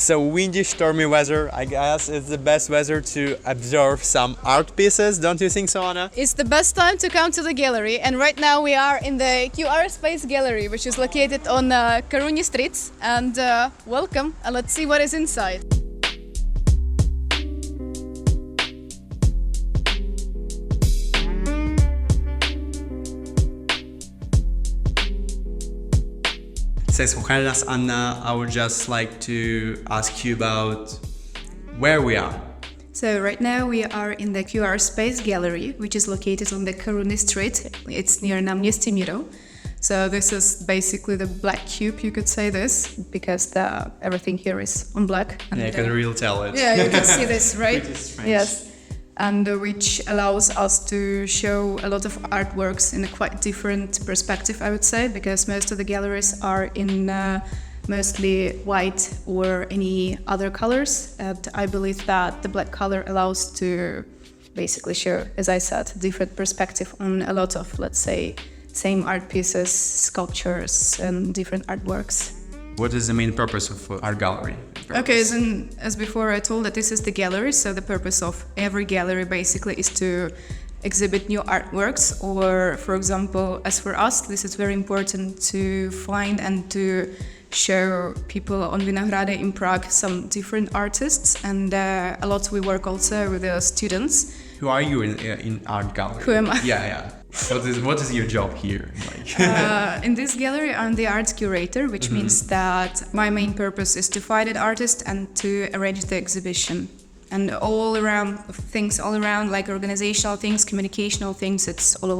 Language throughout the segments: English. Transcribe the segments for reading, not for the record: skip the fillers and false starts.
so windy, stormy weather. I guess it's the best weather to observe some art pieces. Don't you think so, Anna? It's the best time to come to the gallery, and right now we are in the QR Space Gallery, which is located on Karuni Street. And welcome, and let's see what is inside. Says Mujeres Anna, I would just like to ask you about where we are. So right now we are in the QR Space Gallery, which is located on the Karuni Street. It's near Namnesty Miro. So this is basically the black cube, you could say this, because everything here is on black. And yeah, I can really tell it. Yeah, you can see this, right? Pretty strange. Yes. And which allows us to show a lot of artworks in a quite different perspective, I would say, because most of the galleries are in mostly white or any other colors. And I believe that the black color allows to basically show, as I said, different perspective on a lot of, let's say, same art pieces, sculptures, and different artworks. What is the main purpose of art gallery? Okay, so as before I told that this is the gallery, so the purpose of every gallery basically is to exhibit new artworks, or for example, as for us, this is very important to find and to show people on Vinohrady in Prague some different artists, and a lot we work also with the students. Who are you in art gallery? Who am I? Yeah. What is your job here? In this gallery, I'm the art curator, which means that my main purpose is to find an artist and to arrange the exhibition. And all around, like organizational things, communicational things, it's all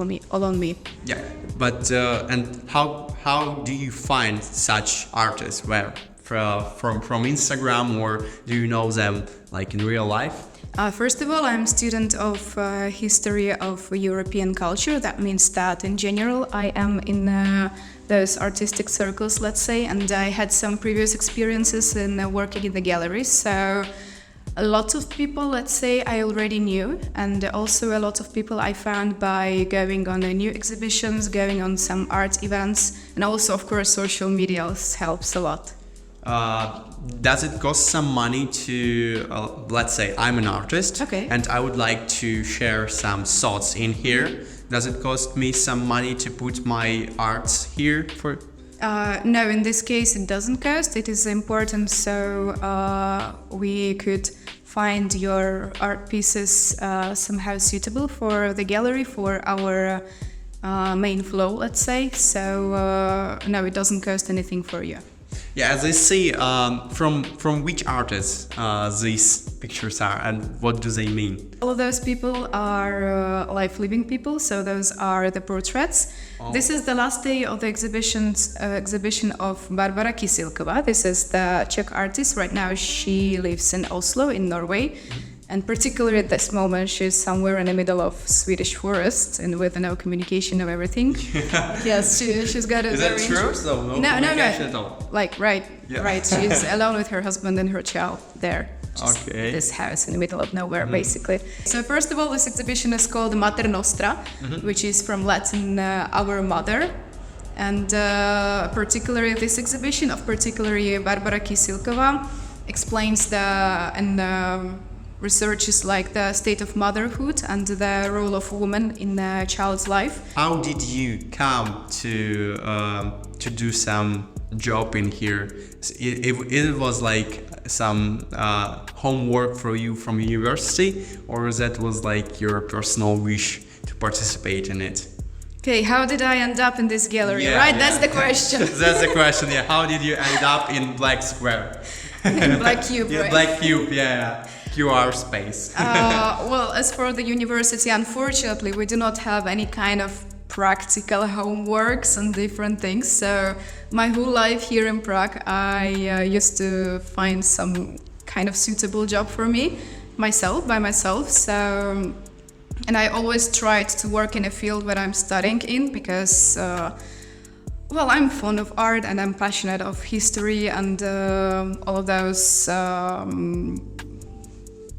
on me. Yeah, but and how do you find such artists? Where from Instagram, or do you know them like in real life? First of all, I'm a student of history of European culture. That means that in general I am in those artistic circles, let's say, and I had some previous experiences in working in the galleries. So a lot of people, let's say, I already knew, and also a lot of people I found by going on new exhibitions, going on some art events, and also, of course, social media helps a lot. Does it cost some money to, let's say I'm an artist, okay, and I would like to share some thoughts in here. Does it cost me some money to put my arts here for? No, in this case it doesn't cost. It is important so we could find your art pieces somehow suitable for the gallery, for our main flow, let's say. So no, it doesn't cost anything for you. Yeah, as I see, from which artists these pictures are, and what do they mean? All of those people are life-living people, so those are the portraits. Oh. This is the last day of the exhibition of Barbara Kysilkova. This is the Czech artist. Right now she lives in Oslo, in Norway. And particularly at this moment, she's somewhere in the middle of Swedish forest and with no communication of everything. Yes, she's got a Is very... that true? So no communication at all? Like, right. She's alone with her husband and her child there. Okay. This house in the middle of nowhere, basically. So first of all, this exhibition is called Mater Nostra, which is from Latin, our mother. And particularly this exhibition of particularly Barbara Kysilkova explains researches like the state of motherhood and the role of woman in a child's life. How did you come to do some job in here? It was like some homework for you from university, or that was like your personal wish to participate in it? Okay, how did I end up in this gallery, right? That's the question. That's the question, yeah. How did you end up in Black Square? In Black Cube, yeah, right? Black Cube, yeah. QR space. Well, as for the university, unfortunately, we do not have any kind of practical homeworks and different things. So my whole life here in Prague, I used to find some kind of suitable job for me, by myself. So, and I always tried to work in a field that I'm studying in because, well, I'm fond of art and I'm passionate of history and all of those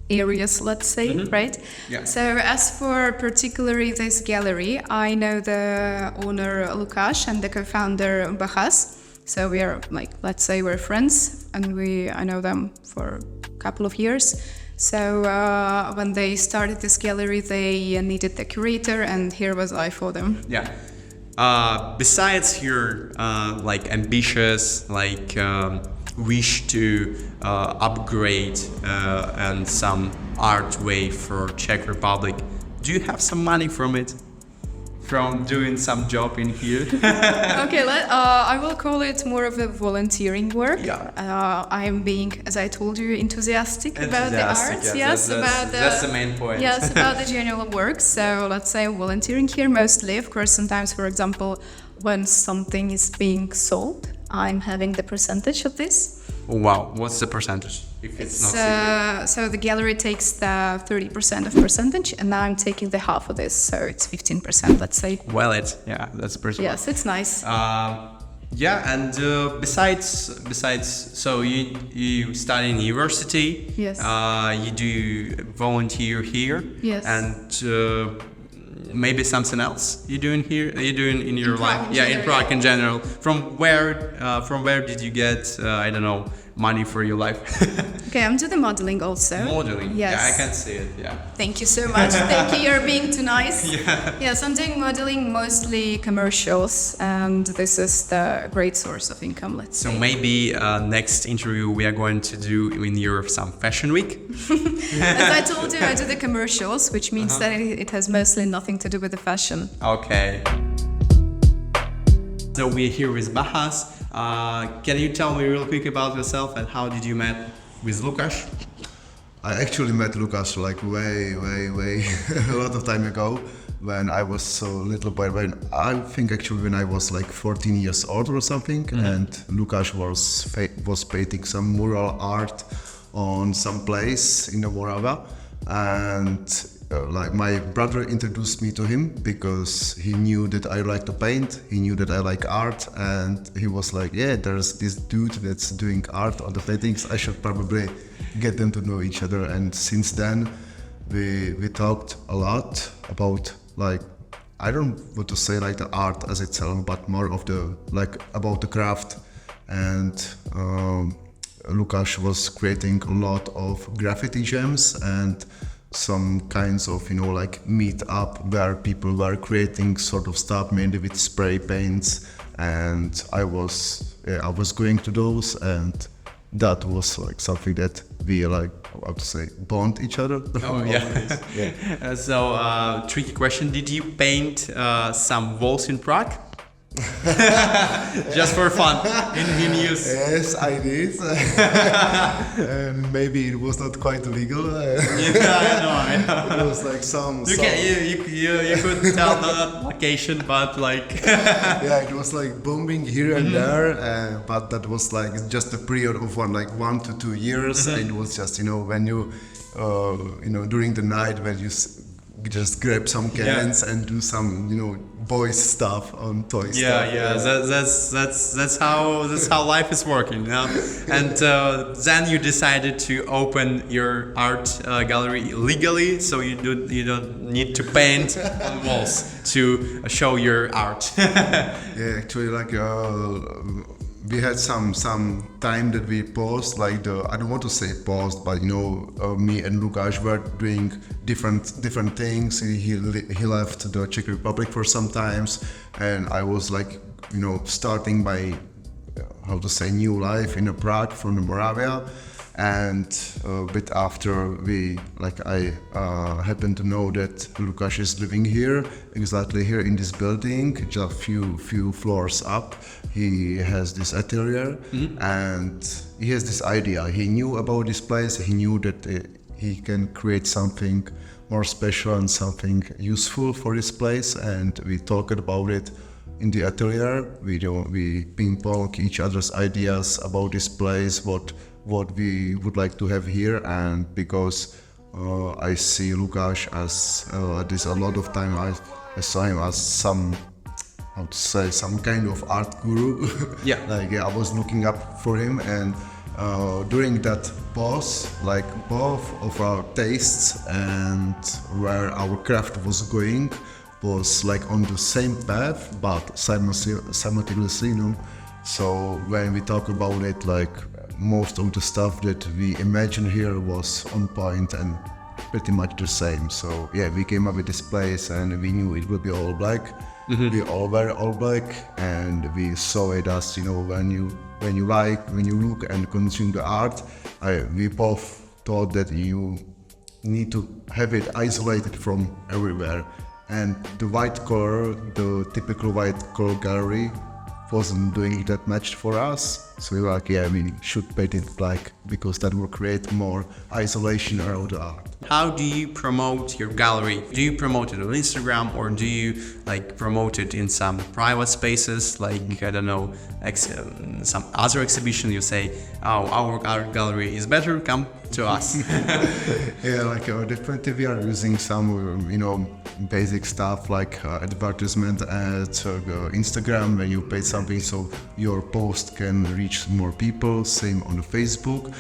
areas, let's say, right? Yeah. So as for particularly this gallery, I know the owner Lukáš and the co-founder Bachas. So we are like, let's say we're friends, and I know them for a couple of years. So when they started this gallery, they needed the curator, and here was I for them. Yeah. Besides your like ambitious wish to upgrade and some art way for Czech Republic, do you have some money from it? From doing some job in here? Okay, I will call it more of a volunteering work. Yeah. I'm being, as I told you, enthusiastic about the arts. Yes, that's the main point. Yes, about the general work. So let's say volunteering here mostly. Of course, sometimes, for example, when something is being sold, I'm having the percentage of this. Wow, what's the percentage? If it's not secret. So the gallery takes the 30% of percentage, and now I'm taking the half of this, so it's 15%, let's say. Well, that's pretty. Yes, it's nice. Yeah, and besides, so you study in university. Yes. You do volunteer here. Yes. And maybe something else you doing here? You doing in your life? Prague, Yeah, in Prague in general. From where did you get I don't know, money for your life? Okay, I'm doing modeling also. Modeling. Yes. Yeah, I can see it. Yeah. Thank you so much. Thank you. You're being too nice. Yeah. Yes, I'm doing modeling, mostly commercials, and this is the great source of income, let's So say. maybe next interview we are going to do in your some fashion week. As I told you, I do the commercials, which means that it has mostly nothing to do with the fashion. Okay. So we're here with Bahas. Can you tell me real quick about yourself and how did you met with Lukáš? I actually met Lukáš like way a lot of time ago when I was so little boy. I think actually when I was like 14 years old or something, and Lukáš was painting some mural art on some place in the Morava, and like my brother introduced me to him because he knew that I like to paint, he knew that I like art, and he was like, yeah, there's this dude that's doing art on the paintings, I should probably get them to know each other. And since then we talked a lot about, like, I don't want to say like the art as itself, but more of the like about the craft. And Lukáš was creating a lot of graffiti jams and some kinds of, you know, like meet up where people were creating sort of stuff mainly with spray paints, and I was going to those, and that was like something that we like, I would say, bond each other. Oh yeah. Yeah. So tricky question: did you paint some walls in Prague? Just for fun, in use. Yes, I did. And maybe it was not quite legal. Yeah, I know. It was like some. You could tell the location, but like. Yeah, it was like bombing here and there, but that was like just a period of 1 to 2 years. And it was just, you know, when you, during the night when you just grab some cans and do some, you know, boys stuff on toys. That's how life is working, you know. And then you decided to open your art gallery legally, so you don't need to paint on walls to show your art. Yeah, actually, like we had some time that we paused, like I don't want to say paused, but you know, me and Lukáš were doing different things. He left the Czech Republic for some times, and I was like, you know, starting my new life in Prague from the Moravia. And a bit after I happened to know that Lukáš is living here, exactly here in this building, just few floors up. He has this atelier, and he has this idea. He knew about this place. He knew that he can create something more special and something useful for this place. And we talked about it in the atelier. We ping pong each other's ideas about this place, what we would like to have here. And because I see Lukáš as this a lot of time, I saw him as some kind of art guru. Yeah. I was looking up for him, and during that pause, like both of our tastes and where our craft was going was like on the same path, but simultaneously, you know, So when we talk about it, like most of the stuff that we imagined here was on point and pretty much the same. So yeah, we came up with this place and we knew it would be all black. We all were all black, and we saw it as, you know, when you look and consume the art, we both thought that you need to have it isolated from everywhere. And the white color, the typical white color gallery, wasn't doing that much for us. So we were like, yeah, we should paint it black because that will create more isolation around the art. How do you promote your gallery? Do you promote it on Instagram, or do you like promote it in some private spaces, like, I don't know, some other exhibition? You say, oh, our art gallery is better, come to us. Yeah, like definitely we are using some, you know, basic stuff like advertisement at Instagram, when you pay something so your post can reach more people, same on Facebook.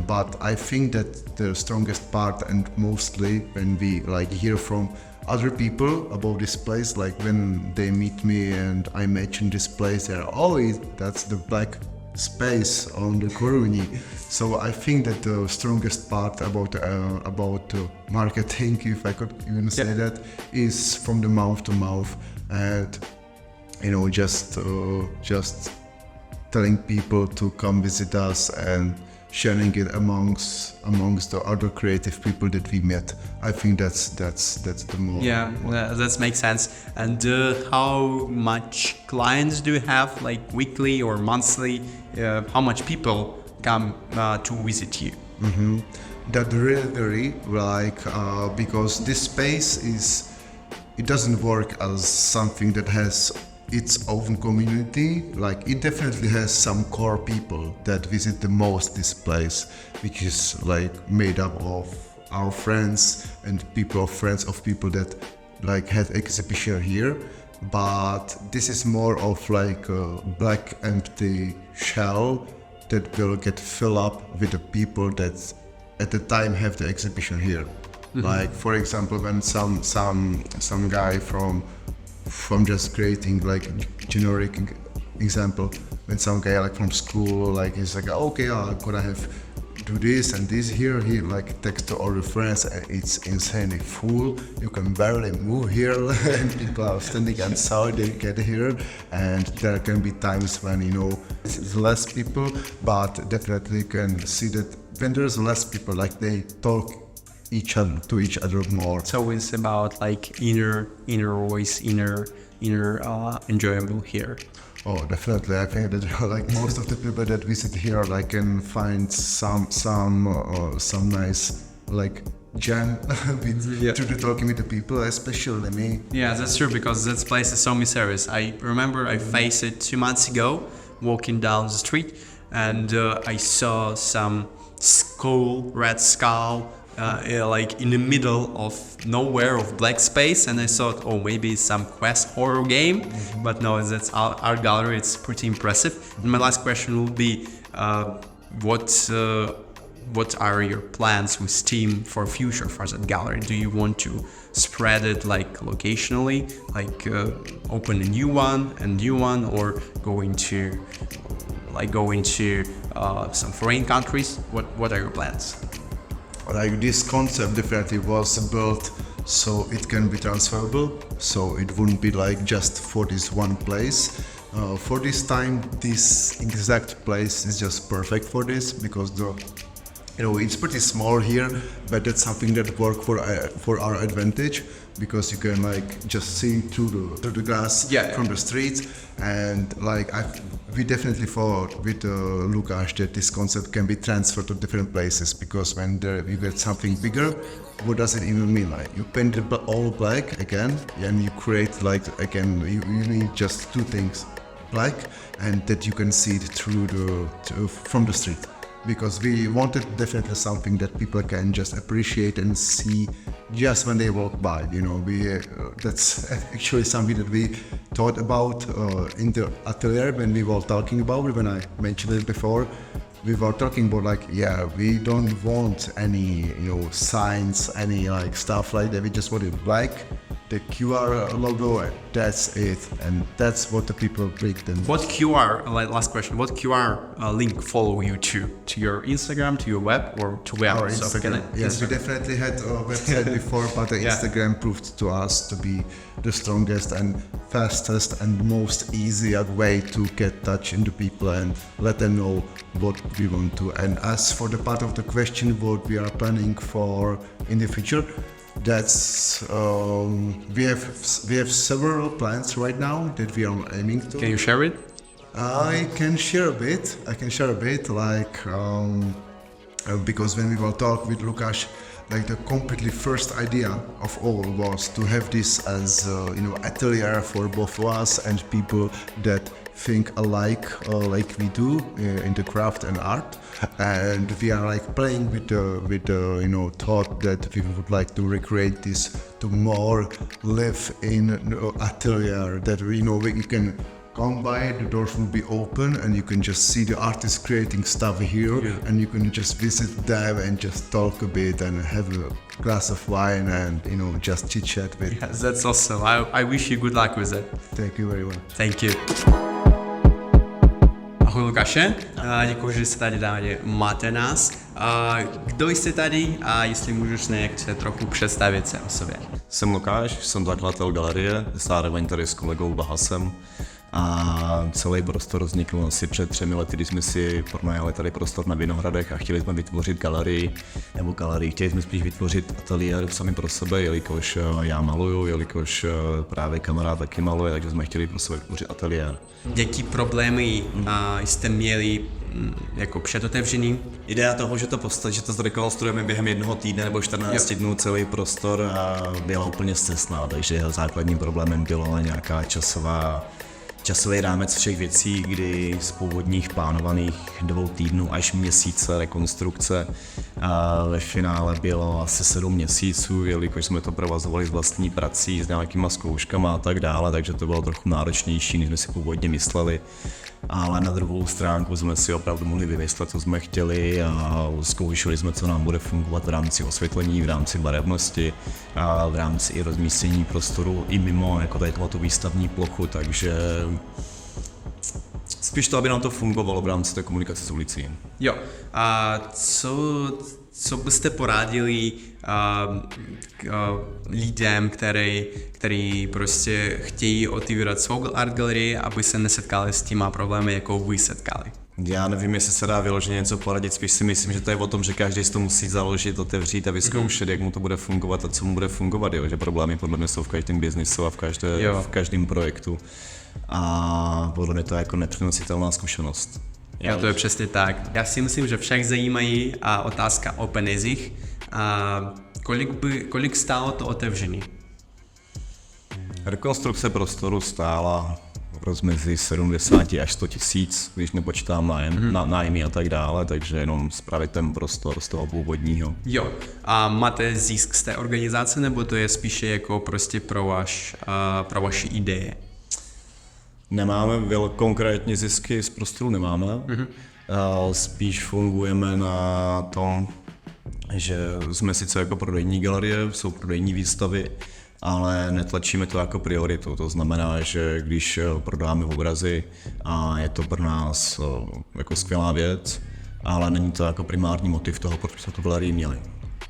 But I think that the strongest part, and mostly when we like hear from other people about this place, like when they meet me and I mention this place, they're always, that's the black space on the Koruni. So I think that the strongest part about marketing, if I could even say that, is from the mouth to mouth, and you know, just telling people to come visit us and sharing it amongst the other creative people that we met. I think that's the more. Yeah, that makes sense. And how much clients do you have, like weekly or monthly? How much people come to visit you? That really vary, like because this space it doesn't work as something that has its own community. Like it definitely has some core people that visit the most this place, which is like made up of our friends and people of friends of people that like had exhibition here. But this is more of like a black empty shell that will get filled up with the people that at the time have the exhibition here. Like for example, when some guy from just creating like generic example, when some guy like from school, like he's like, okay, I'm gonna have do this and this here, he like text to all the friends, and it's insanely full, you can barely move here and people are standing outside, they get here, and there can be times when, you know, it's less people, but definitely you can see that when there's less people, like they talk to each other more. So it's about like inner voice, inner enjoyable here. Oh, definitely. I think that like most of the people that visit here, like can find some nice like jam to talking with the people, especially me. Yeah, that's true, because this place is so mysterious. I remember I faced it 2 months ago, walking down the street, and I saw some red skull. Like in the middle of nowhere, of black space, and I thought, oh, maybe it's some quest horror game, but no, that's our gallery. It's pretty impressive. And my last question will be, what are your plans with Steam for future for that gallery? Do you want to spread it like locationally, like open a new one, or go into some foreign countries? What are your plans? Like this concept definitely was built so it can be transferable, so it wouldn't be like just for this one place. For this time, this exact place is just perfect for this, because it's pretty small here, but that's something that works for our advantage, because you can like just see through the glass from the street, and like we definitely thought with Lukáš that this concept can be transferred to different places, because when you get something bigger, what does it even mean? Like you paint it all black again, and you create like again you need just two things, black, and that you can see it from the street. Because we wanted definitely something that people can just appreciate and see just when they walk by. That's actually something that we thought about in the atelier when we were talking about it. When I mentioned it before, we were talking about like, we don't want any signs, any like stuff like that. We just want it black, the QR logo, that's it, and that's what the people bring them. What QR, last question, what QR link follow you to your Instagram, to your web, or to where? Our So Instagram. Yes, we definitely had a website before, but the Instagram proved to us to be the strongest and fastest and most easier way to get touch into people and let them know what we want to. And as for the part of the question, what we are planning for in the future, that's we have several plans right now that we are aiming to. Can you share it? I can share a bit. Like because when we will talk with Lukáš, like the completely first idea of all was to have this as atelier for both of us and people that think alike like we do in the craft and art, and we are like playing with the thought that we would like to recreate this to more live in atelier that we can come by, the doors will be open and you can just see the artists creating stuff here, and you can just visit them and just talk a bit and have a glass of wine and just chit chat with. Yes, that's awesome. I wish you good luck with it. Thank you very much. Thank you. Ahoj Lukáše, děkuji, že jste tady máte nás. Kdo jste tady a jestli můžeš nějak se trochu představit se o sobě? Jsem Lukáš, jsem zakladatel galerie, zároveň tady s kolegou Bahasem. A celý prostor vznikl asi před 3 lety, kdy jsme si pronajali tady prostor na Vinohradech a chtěli jsme vytvořit galerii, chtěli jsme spíš vytvořit ateliér sami pro sebe, jelikož já maluju, jelikož právě kamarád taky maluje, takže jsme chtěli pro sebe vytvořit ateliér. Jaký problémy jste měli jako před otevřením? Idea toho, že to zrekonstruujeme během 1 týdne nebo 14 dnů celý prostor, byla úplně scestná, takže základním problémem bylo nějaká časový rámec všech věcí, kdy z původních plánovaných 2 týdnů až měsíce rekonstrukce ve finále bylo asi 7 měsíců, jelikož jsme to provazovali s vlastní prací, s nějakýma zkouškama a tak dále, takže to bylo trochu náročnější, než jsme si původně mysleli. Ale na druhou stránku jsme si opravdu mohli vymyslet, co jsme chtěli a zkoušeli jsme, co nám bude fungovat v rámci osvětlení, v rámci barevnosti a v rámci i rozmístění prostoru i mimo jako tady tu výstavní plochu, takže spíš to, aby nám to fungovalo v rámci té komunikace s ulicí. Jo, a co byste poradili lidem, který prostě chtějí otevírat svou art galerii, aby se nesetkali s těma problémy, jako vy setkali? Já nevím, jestli se dá vyloženě něco poradit, spíš si myslím, že to je o tom, že každý si to musí založit, otevřít a vyzkoušet, jak mu to bude fungovat a co mu bude fungovat, že problémy podle mě jsou v každém biznisu a v každém projektu. A podle mě to je jako nepřenositelná zkušenost. Jo, to je přesně tak. Já si myslím, že však zajímají otázka o penězích. Kolik stálo to otevření? Rekonstrukce prostoru stála v rozmezí 70 až 100 tisíc, když nepočítám nájmy a tak dále, takže jenom spravit ten prostor z toho původního. Jo, a máte zisk z té organizace, nebo to je spíše jako prostě pro vaši ideje? Nemáme konkrétně zisky z prostoru, nemáme. Spíš fungujeme na tom, že jsme sice jako prodejní galerie, jsou prodejní výstavy, ale netlačíme to jako prioritu. To znamená, že když prodáme obrazy, a je to pro nás jako skvělá věc, ale není to jako primární motiv toho, proč jsme tu galerii měli.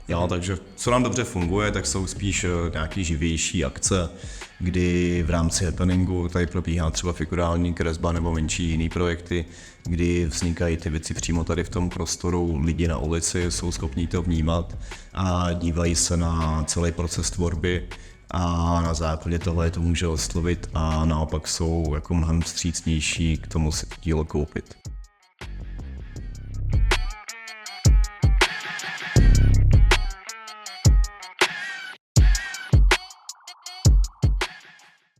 Jo, takže co nám dobře funguje, tak jsou spíš nějaké živější akce, kdy v rámci happeningu tady probíhá třeba figurální kresba nebo menší jiný projekty, kdy vznikají ty věci přímo tady v tom prostoru, lidi na ulici jsou schopní to vnímat a dívají se na celý proces tvorby a na základě toho je to může oslovit a naopak jsou jako mnohem vstřícnější k tomu si dílo koupit.